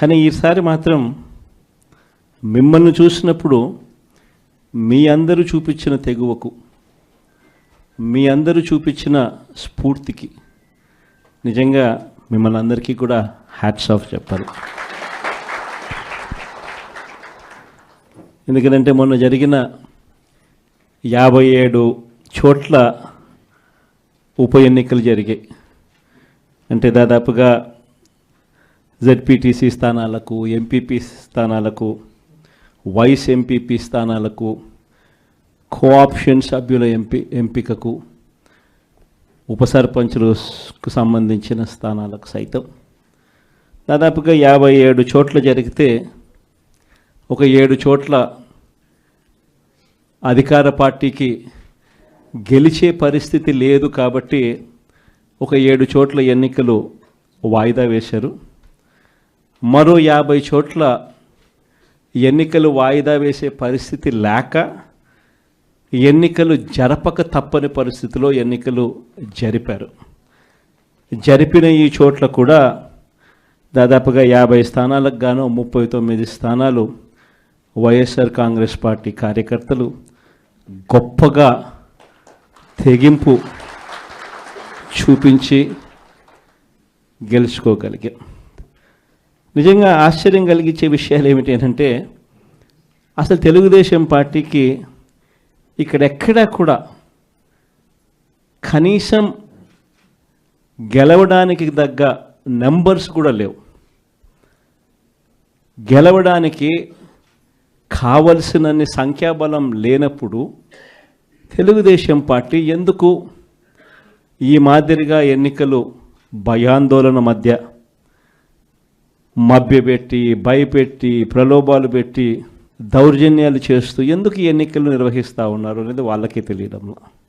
కానీ ఈసారి మాత్రం మిమ్మల్ని చూసినప్పుడు మీ అందరూ చూపించిన తెగువకు, మీ అందరూ చూపించిన స్ఫూర్తికి నిజంగా మిమ్మల్ని అందరికీ కూడా హ్యాట్స్ ఆఫ్ చెప్పాలి. ఎందుకంటే మొన్న జరిగిన 57 చోట్ల ఉప ఎన్నికలు జరిగాయి. అంటే దాదాపుగా జెడ్పీటీసీ స్థానాలకు, ఎంపీపీ స్థానాలకు, వైస్ ఎంపీపీ స్థానాలకు, కోఆప్షన్ సభ్యుల ఎంపికకు, ఉప సర్పంచులకు సంబంధించిన స్థానాలకు సైతం దాదాపుగా 57 చోట్ల జరిగితే ఒక 7 చోట్ల అధికార పార్టీకి గెలిచే పరిస్థితి లేదు కాబట్టి ఒక 7 చోట్ల ఎన్నికలు వాయిదా వేశారు. మరో 50 చోట్ల ఎన్నికలు వాయిదా వేసే పరిస్థితి లేక ఎన్నికలు జరపక తప్పని పరిస్థితిలో ఎన్నికలు జరిపారు. జరిపిన ఈ చోట్ల కూడా దాదాపుగా 50 స్థానాలకు గాను 39 స్థానాలు వైఎస్ఆర్ కాంగ్రెస్ పార్టీ కార్యకర్తలు గొప్పగా తెగింపు చూపించి గెలుచుకోగలిగాం. నిజంగా ఆశ్చర్యం కలిగించే విషయాలు ఏమిటి అంటే అసలు తెలుగుదేశం పార్టీకి ఇక్కడెక్కడా కూడా కనీసం గెలవడానికి తగ్గ నెంబర్స్ కూడా లేవు. గెలవడానికి కావలసినన్ని సంఖ్యాబలం లేనప్పుడు తెలుగుదేశం పార్టీ ఎందుకు ఈ మాదిరిగా ఎన్నికలు భయాందోళన మధ్య మభ్యపెట్టి, భయపెట్టి, ప్రలోభాలు పెట్టి, దౌర్జన్యాలు చేస్తూ ఎందుకు ఈ ఎన్నికలు నిర్వహిస్తూ ఉన్నారు అనేది వాళ్ళకే తెలియడంలో